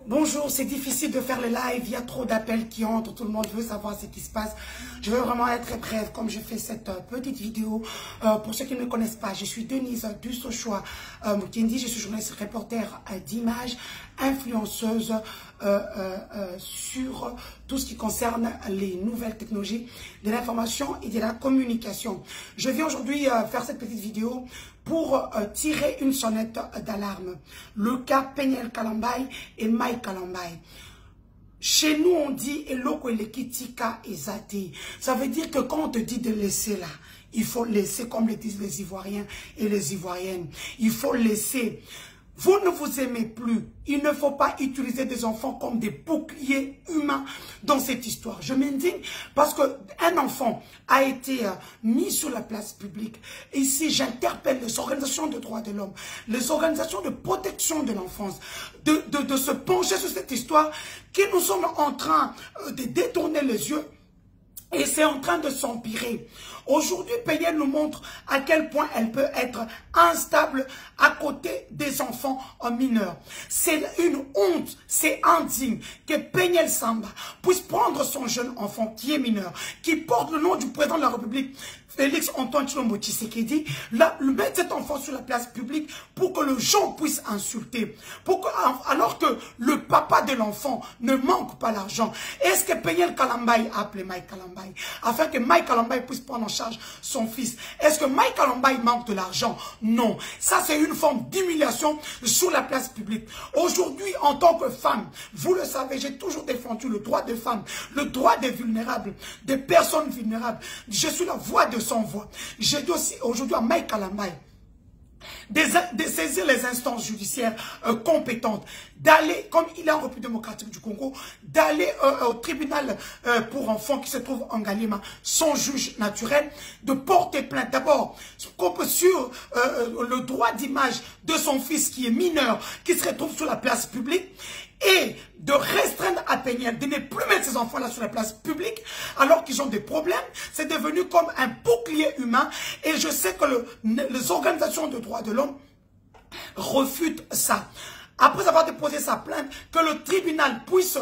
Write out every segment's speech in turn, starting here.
Bonjour, c'est difficile de faire les lives, il y a trop d'appels qui entrent, tout le monde veut savoir ce qui se passe. Je veux vraiment être très brève comme je fais cette petite vidéo. Pour ceux qui ne me connaissent pas, je suis Denise Dussochoa Mukendi, je suis journaliste reporter d'images, influenceuse sur tout ce qui concerne les nouvelles technologies, de l'information et de la communication. Je viens aujourd'hui faire cette petite vidéo pour tirer une sonnette d'alarme. Le cas Peniel Kalambay et Mike Kalambay. Chez nous, on dit « Eloko elekitika ezate ». Ça veut dire que quand on te dit de laisser là, il faut laisser comme le disent les Ivoiriens et les Ivoiriennes. Il faut laisser. Vous ne vous aimez plus. Il ne faut pas utiliser des enfants comme des boucliers humains dans cette histoire. Je m'indigne parce qu'un enfant a été mis sur la place publique. Ici, j'interpelle les organisations de droits de l'homme, les organisations de protection de l'enfance, de se pencher sur cette histoire qui nous sommes en train de détourner les yeux. Et c'est en train de s'empirer. Aujourd'hui, Peniel nous montre à quel point elle peut être instable à côté des enfants mineurs. C'est une honte, c'est indigne que Peniel Samba puisse prendre son jeune enfant qui est mineur, qui porte le nom du président de la République, Félix Antoine Tshilombo Tshisekedi, mettre cet enfant sur la place publique pour que les gens puissent insulter. Alors que le papa de l'enfant ne manque pas l'argent. Est-ce que Peniel Kalambay a appelé Mike Kalambay afin que Mike Kalambay puisse prendre en charge son fils? Est-ce que Mike Kalambay manque de l'argent? Non. Ça, c'est une forme d'humiliation sur la place publique. Aujourd'hui, en tant que femme, vous le savez, j'ai toujours défendu le droit des femmes, le droit des vulnérables, des personnes vulnérables. Je suis la voix de sans voix. J'ai dit aussi aujourd'hui à Mike Kalambay de saisir les instances judiciaires compétentes, d'aller, comme il est en République démocratique du Congo, d'aller au tribunal pour enfants qui se trouve en Galima, son juge naturel, de porter plainte d'abord sur le droit d'image de son fils qui est mineur, qui se retrouve sur la place publique, et de restreindre à Peniel, de ne plus mettre ces enfants-là sur la place publique, alors qu'ils ont des problèmes. C'est devenu comme un bouclier humain. Et je sais que les organisations de droits de l'homme refutent ça. Après avoir déposé sa plainte, que le tribunal puisse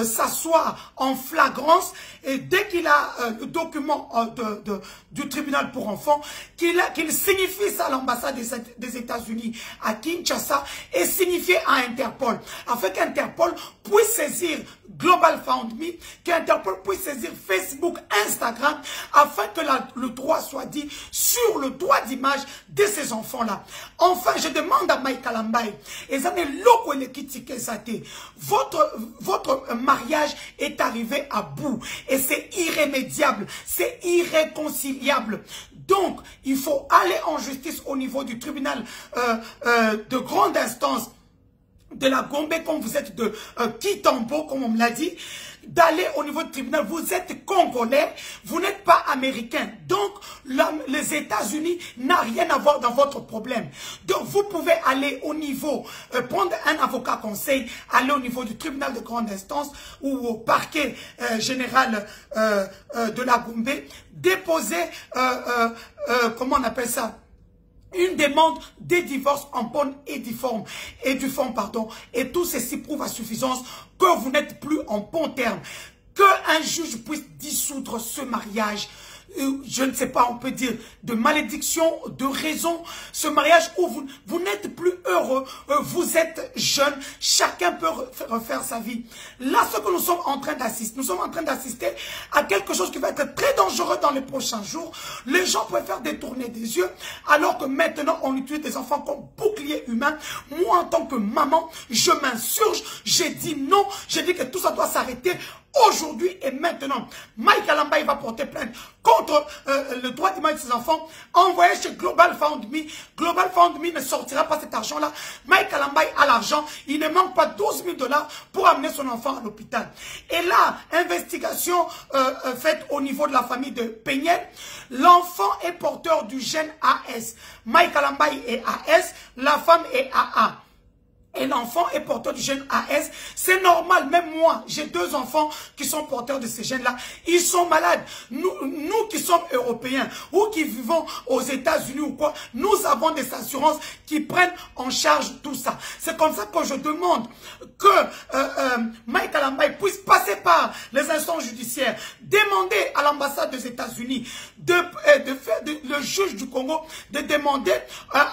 s'asseoir en flagrance, et dès qu'il a le document du tribunal pour enfants, qu'il signifie ça à l'ambassade des États-Unis à Kinshasa et signifie à Interpol, afin qu'Interpol puisse saisir Global Found Me, qu'Interpol puisse saisir Facebook, Instagram, afin que le droit soit dit sur le droit d'image de ces enfants-là. Enfin, je demande à Mike Kalambay, votre mariage est arrivé à bout et c'est irrémédiable, c'est irréconciliable. Donc, il faut aller en justice au niveau du tribunal de grande instance de la Gombe, comme vous êtes de Kitambo, comme on me l'a dit, d'aller au niveau du tribunal. Vous êtes congolais, vous n'êtes pas américain. Donc, les États-Unis n'ont rien à voir dans votre problème. Donc, vous pouvez aller au niveau, prendre un avocat conseil, aller au niveau du tribunal de grande instance ou au parquet général de la Gombe, déposer, comment on appelle ça? Une demande de divorce en bonne et due forme, et tout ceci prouve à suffisance que vous n'êtes plus en bon terme, qu'un juge puisse dissoudre ce mariage. Je ne sais pas, on peut dire de malédiction, de raison, ce mariage où vous n'êtes plus heureux, vous êtes jeune, chacun peut refaire sa vie. Là, ce que nous sommes en train d'assister, à quelque chose qui va être très dangereux dans les prochains jours. Les gens préfèrent détourner des yeux, alors que maintenant, on utilise des enfants comme bouclier humain. Moi, en tant que maman, je m'insurge, j'ai dit non, j'ai dit que tout ça doit s'arrêter. Aujourd'hui et maintenant, Mike Kalambay va porter plainte contre le droit d'image de ses enfants, envoyé chez Global Found Me. Global Found Me ne sortira pas cet argent-là. Mike Kalambay a l'argent. Il ne manque pas 12 000 $ pour amener son enfant à l'hôpital. Et là, investigation faite au niveau de la famille de Peniel. L'enfant est porteur du gène AS. Mike Kalambay est AS, la femme est AA. Et l'enfant est porteur du gène AS, c'est normal. Même moi, j'ai 2 enfants qui sont porteurs de ces gènes-là. Ils sont malades. Nous qui sommes européens ou qui vivons aux États-Unis ou quoi, nous avons des assurances qui prennent en charge tout ça. C'est comme ça que je demande que Mike Kalambaye puisse passer par les instances judiciaires, demander à l'ambassade des États-Unis le juge du Congo de demander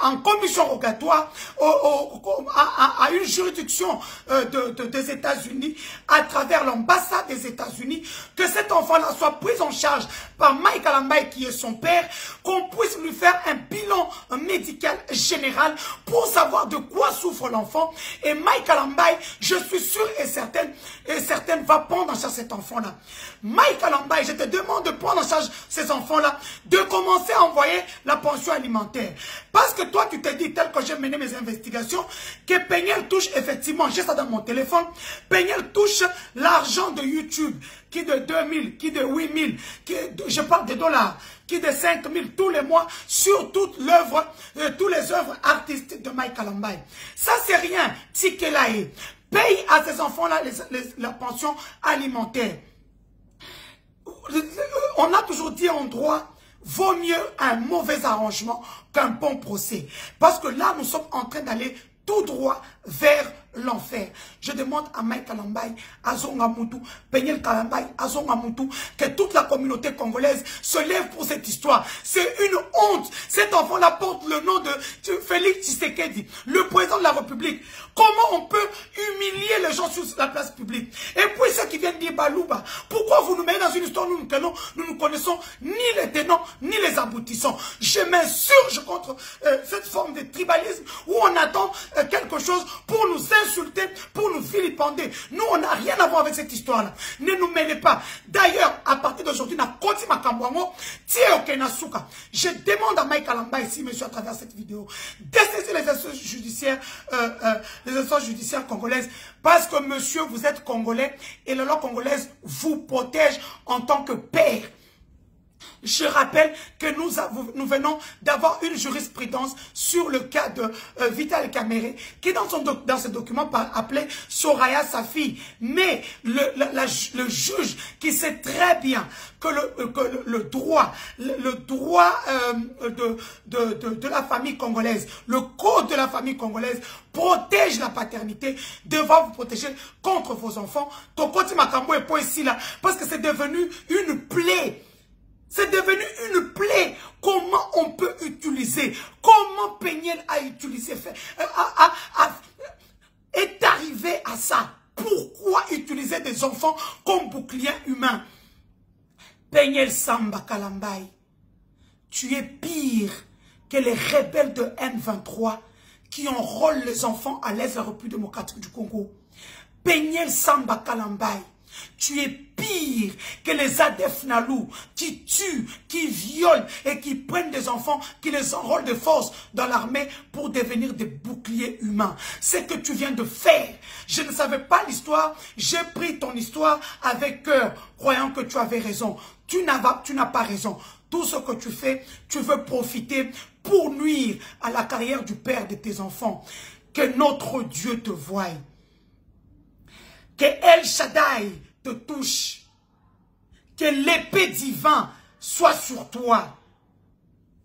en commission rogatoire à une juridiction des États-Unis, à travers l'ambassade des États-Unis, que cet enfant-là soit pris en charge par Mike Kalambaye qui est son père, qu'on puisse lui faire un bilan médical général pour savoir de quoi souffre l'enfant. Et Mike Kalambaye, je suis sûr et certaine va prendre en charge cet enfant-là. Mike Kalambaye, je te demande de prendre en charge ces enfants-là, de commencer à envoyer la pension alimentaire. Parce que toi, tu te dis, tel que j'ai mené mes investigations, que Peniel touche effectivement, j'ai ça dans mon téléphone, Peniel touche l'argent de YouTube, qui de 2000, qui de 8000, je parle de dollars, qui de 5000 tous les mois sur toute l'œuvre, toutes les œuvres artistiques de Mike Kalambaye. Ça, c'est rien. Tikelae paye à ces enfants-là la pension alimentaire. On a toujours dit en droit, vaut mieux un mauvais arrangement qu'un bon procès. Parce que là, nous sommes en train d'aller tout droit vers l'enfer. Je demande à Mike Kalambaye, à Zongamoutou, Peniel Kalambaye, à Zongamoutou, que toute la communauté congolaise se lève pour cette histoire. C'est une honte. Cet enfant-là porte le nom de Félix Tshisekedi, le président de la République. Comment on peut humilier les gens sur la place publique? Et puis ceux qui viennent dire Balouba, pourquoi vous nous mettez dans une histoire où nous ne connaissons ni les tenants, ni les aboutissants? Je m'insurge contre cette forme de tribalisme où on attend quelque chose pour nous insulter, pour nous vilipender. Nous, on n'a rien à voir avec cette histoire-là. Ne nous mêlez pas. D'ailleurs, à partir d'aujourd'hui, je demande à Mike Kalambaye, ici, monsieur, à travers cette vidéo, d'essayer les instances judiciaires congolaises, parce que, monsieur, vous êtes congolais et la loi congolaise vous protège en tant que père. Je rappelle que nous venons d'avoir une jurisprudence sur le cas de Vital Kamerhe, qui dans ce document appelé Soraya sa fille. Mais le juge qui sait très bien que le droit de la famille congolaise, le code de la famille congolaise protège la paternité, devra vous protéger contre vos enfants. Tokoti Makambo est pas ici là, parce que c'est devenu une plaie. C'est devenu une plaie. Comment on peut utiliser, comment Peniel a utilisé, est arrivé à ça. Pourquoi utiliser des enfants comme bouclier humain? Peniel Samba Kalambaye, tu es pire que les rebelles de M23 qui enrôlent les enfants à l'Est de la République démocratique du Congo. Peniel Samba Kalambaye, tu es pire que les ADF Nalou qui tuent, qui violent et qui prennent des enfants, qui les enrôlent de force dans l'armée pour devenir des boucliers humains. C'est ce que tu viens de faire. Je ne savais pas l'histoire. J'ai pris ton histoire avec cœur, croyant que tu avais raison. Tu n'as pas raison. Tout ce que tu fais, tu veux profiter pour nuire à la carrière du père de tes enfants. Que notre Dieu te voie. Que El Shaddai te touche. Que l'épée divine soit sur toi.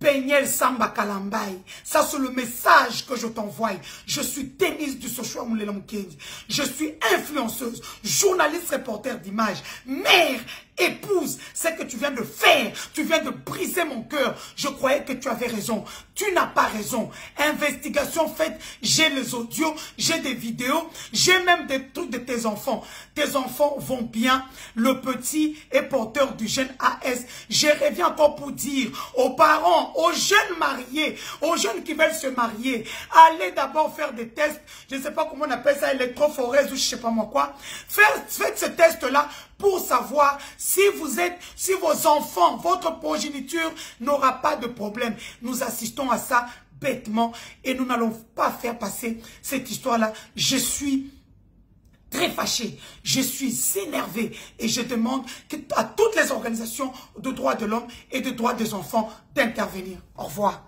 Peniel Samba Kalambaye. Ça, c'est le message que je t'envoie. Je suis tennis du Sochua Moulela Mukendi. Je suis influenceuse, journaliste, reporter d'images, mère, épouse. C'est que tu viens de faire. Tu viens de briser mon cœur. Je croyais que tu avais raison. Tu n'as pas raison. Investigation faite. J'ai les audios, j'ai des vidéos, j'ai même des trucs de tes enfants. Tes enfants vont bien. Le petit est porteur du gène AS. Je reviens encore pour dire aux parents, aux jeunes mariés, aux jeunes qui veulent se marier, allez d'abord faire des tests. Je ne sais pas comment on appelle ça, électrophorèse ou je ne sais pas moi quoi. Faites ce test-là pour savoir si vos enfants, votre progéniture n'aura pas de problème. Nous assistons à ça bêtement et nous n'allons pas faire passer cette histoire-là. Je suis très fâché, je suis énervé et je demande à toutes les organisations de droits de l'homme et de droits des enfants d'intervenir. Au revoir.